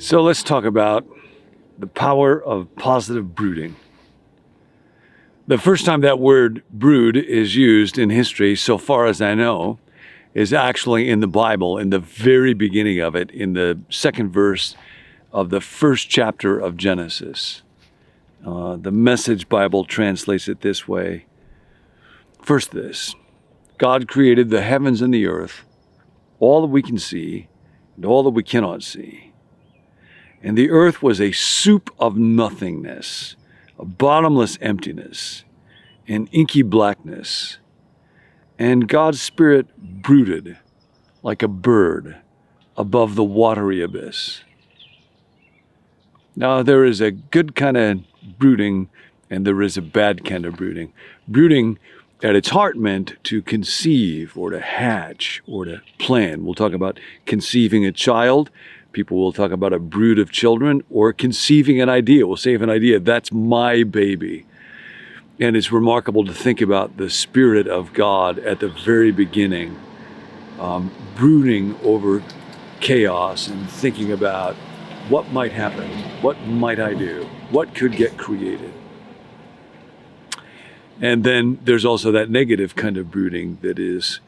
So let's talk about the power of positive brooding. The first time that word brood is used in history, so far as I know, is actually in the Bible, in the very beginning of it, in the second verse of the first chapter of Genesis. The Message Bible translates it this way. First this, God created the heavens and the earth, all that we can see and all that we cannot see. And the earth was a soup of nothingness, a bottomless emptiness, an inky blackness. And God's Spirit brooded like a bird above the watery abyss. Now, there is a good kind of brooding, and there is a bad kind of brooding. Brooding at its heart meant to conceive or to hatch or to plan. We'll talk about conceiving a child. People will talk about a brood of children, or conceiving an idea. We'll say of an idea, that's my baby. And it's remarkable to think about the Spirit of God at the very beginning, brooding over chaos and thinking about what might happen, what might I do, what could get created. And then there's also that negative kind of brooding that is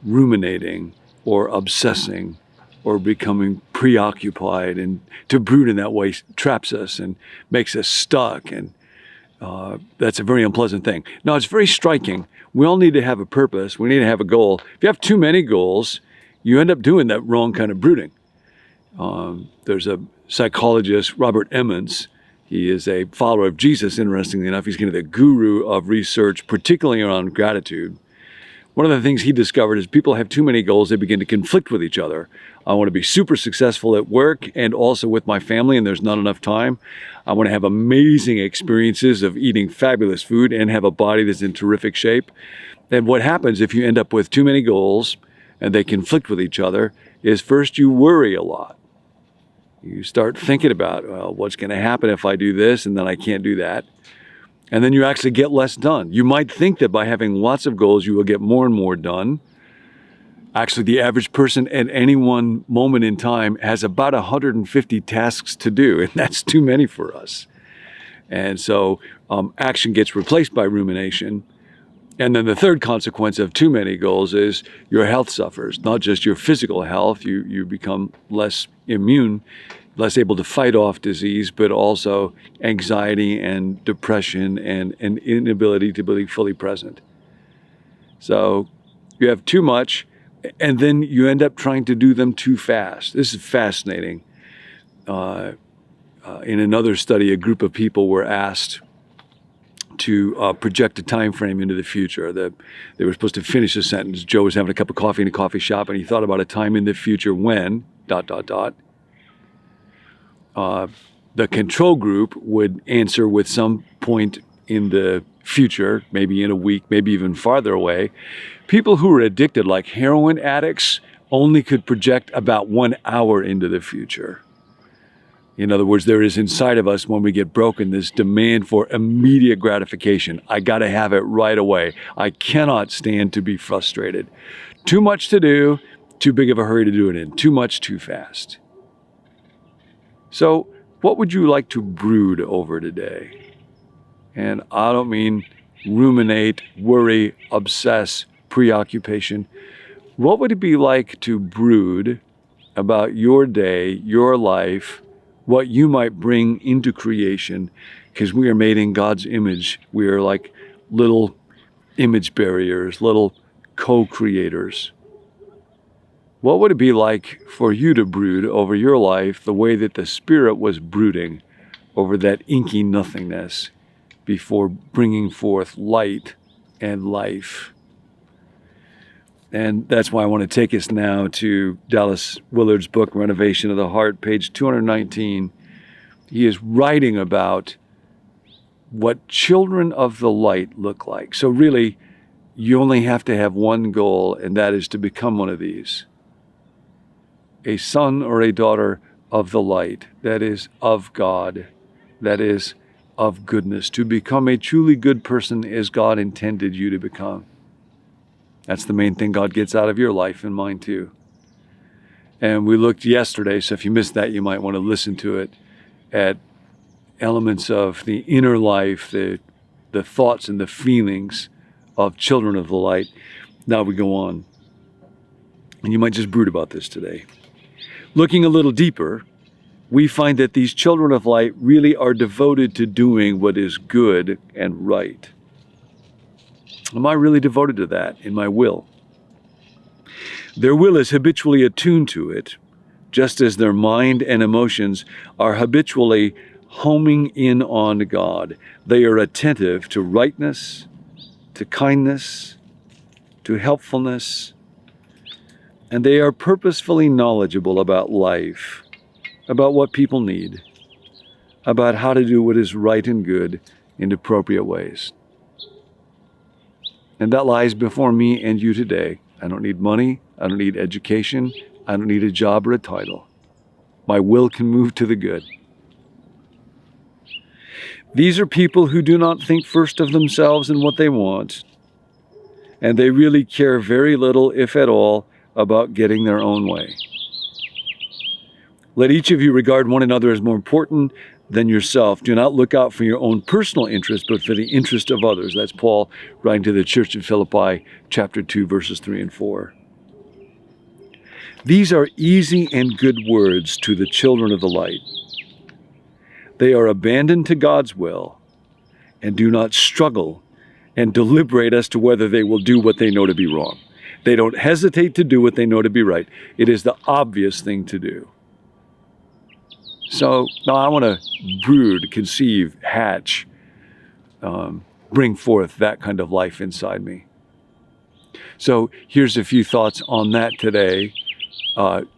ruminating or obsessing or becoming preoccupied, and to brood in that way traps us and makes us stuck, and that's a very unpleasant thing. Now, it's very striking. We all need to have a purpose. We need to have a goal. If you have too many goals, you end up doing that wrong kind of brooding. There's a psychologist, Robert Emmons. He is a follower of Jesus, interestingly enough. He's kind of the guru of research, particularly around gratitude. One of the things he discovered is people have too many goals, they begin to conflict with each other. I want to be super successful at work and also with my family, and there's not enough time. I want to have amazing experiences of eating fabulous food and have a body that's in terrific shape. And what happens if you end up with too many goals and they conflict with each other is first you worry a lot. You start thinking about, well, what's going to happen if I do this and then I can't do that. And then you actually get less done. You might think that by having lots of goals, you will get more and more done. Actually, the average person at any one moment in time has about 150 tasks to do, and that's too many for us. And so action gets replaced by rumination. And then the third consequence of too many goals is your health suffers, not just your physical health. You become less immune, less able to fight off disease, but also anxiety and depression and an inability to be fully present. So you have too much, and then you end up trying to do them too fast. This is fascinating. In another study, a group of people were asked to project a time frame into the future. They were supposed to finish a sentence. Joe was having a cup of coffee in a coffee shop, and he thought about a time in the future when, ... The control group would answer with some point in the future, maybe in a week, maybe even farther away. People who were addicted, like heroin addicts, only could project about 1 hour into the future. In other words, there is inside of us, when we get broken, this demand for immediate gratification. I got to have it right away. I cannot stand to be frustrated. Too much to do, too big of a hurry to do it in. Too much, too fast. So what would you like to brood over today? And I don't mean ruminate, worry, obsess, preoccupation. What would it be like to brood about your day, your life, what you might bring into creation? Because we are made in God's image. We are like little image bearers, little co-creators. What would it be like for you to brood over your life the way that the Spirit was brooding over that inky nothingness before bringing forth light and life? And that's why I want to take us now to Dallas Willard's book, Renovation of the Heart, page 219. He is writing about what children of the light look like. So really, you only have to have one goal, and that is to become one of these. A son or a daughter of the light, that is of God, that is of goodness, to become a truly good person as God intended you to become. That's the main thing God gets out of your life and mine too. And we looked yesterday, so if you missed that, you might want to listen to it, at elements of the inner life, the thoughts and the feelings of children of the light. Now we go on. And you might just brood about this today. Looking a little deeper, we find that these children of light really are devoted to doing what is good and right. Am I really devoted to that in my will? Their will is habitually attuned to it, just as their mind and emotions are habitually homing in on God. They are attentive to rightness, to kindness, to helpfulness, and they are purposefully knowledgeable about life, about what people need, about how to do what is right and good in appropriate ways. And that lies before me and you today. I don't need money. I don't need education. I don't need a job or a title. My will can move to the good. These are people who do not think first of themselves and what they want, and they really care very little, if at all, about getting their own way. Let each of you regard one another as more important than yourself. Do not look out for your own personal interest, but for the interest of others. That's Paul writing to the church in Philippi, chapter 2, verses 3 and 4. These are easy and good words to the children of the light. They are abandoned to God's will and do not struggle and deliberate as to whether they will do what they know to be wrong. They don't hesitate to do what they know to be right. It is the obvious thing to do. So now I want to brood, conceive, hatch, bring forth that kind of life inside me. So here's a few thoughts on that today.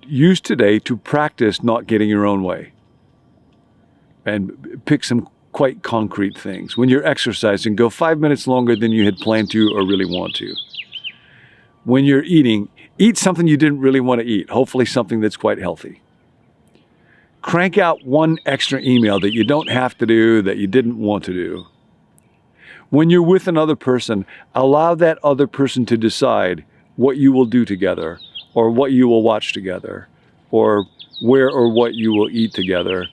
Use today to practice not getting your own way. And pick some quite concrete things. When you're exercising, go 5 minutes longer than you had planned to or really want to. When you're eating, eat something you didn't really want to eat, hopefully something that's quite healthy. Crank out one extra email that you don't have to do, that you didn't want to do. When you're with another person, allow that other person to decide what you will do together, or what you will watch together, or where or what you will eat together.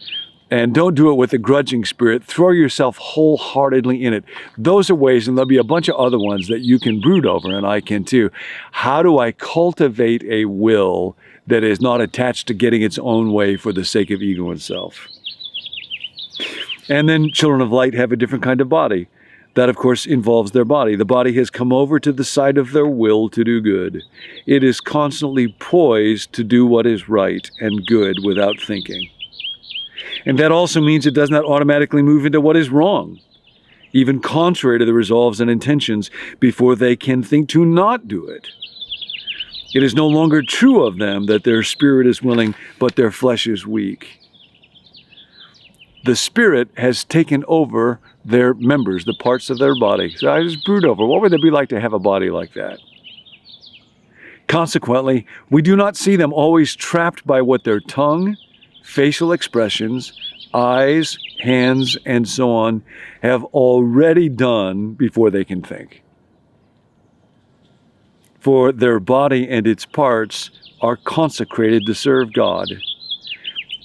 And don't do it with a grudging spirit. Throw yourself wholeheartedly in it. Those are ways, and there'll be a bunch of other ones that you can brood over, and I can too. How do I cultivate a will that is not attached to getting its own way for the sake of ego and self? And then children of light have a different kind of body. That, of course, involves their body. The body has come over to the side of their will to do good. It is constantly poised to do what is right and good without thinking. And that also means it does not automatically move into what is wrong, even contrary to the resolves and intentions, before they can think to not do it. It is no longer true of them that their spirit is willing, but their flesh is weak. The spirit has taken over their members, the parts of their body. So I just brood over, what would it be like to have a body like that? Consequently, we do not see them always trapped by what their tongue, facial expressions, eyes, hands, and so on have already done before they can think. For their body and its parts are consecrated to serve God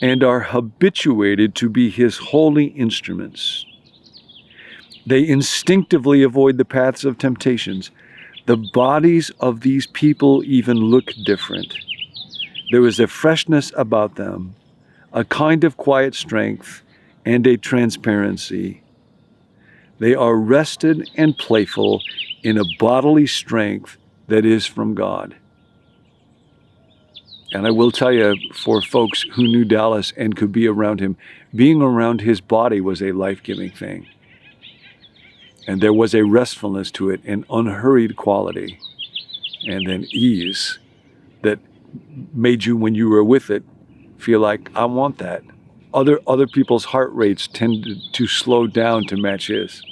and are habituated to be His holy instruments. They instinctively avoid the paths of temptations. The bodies of these people even look different. There is a freshness about them, a kind of quiet strength, and a transparency. They are rested and playful in a bodily strength that is from God. And I will tell you, for folks who knew Dallas and could be around him, being around his body was a life-giving thing. And there was a restfulness to it, an unhurried quality, and an ease that made you, when you were with it, feel like, I want that. Other people's heart rates tend to slow down to match his.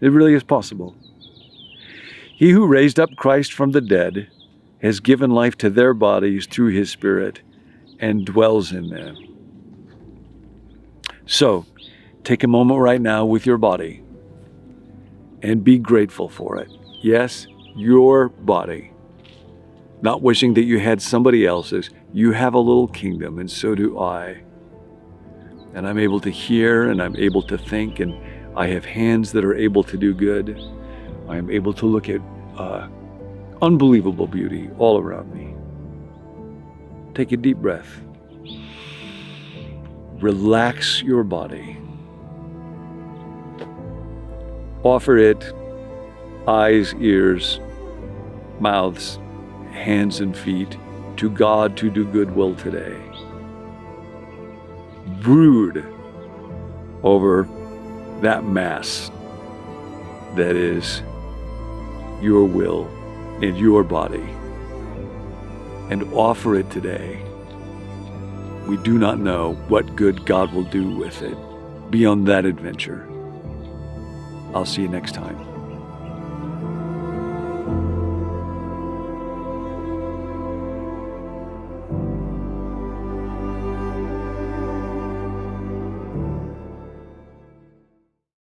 It really is possible. He who raised up Christ from the dead has given life to their bodies through his Spirit and dwells in them. So, take a moment right now with your body and be grateful for it. Yes, your body. Not wishing that you had somebody else's. You have a little kingdom, and so do I. And I'm able to hear, and I'm able to think, and I have hands that are able to do good. I am able to look at unbelievable beauty all around me. Take a deep breath. Relax your body. Offer it eyes, ears, mouths, hands and feet to God to do good will today. Brood over that mass that is your will and your body, and offer it today. We do not know what good God will do with it beyond that adventure. I'll see you next time.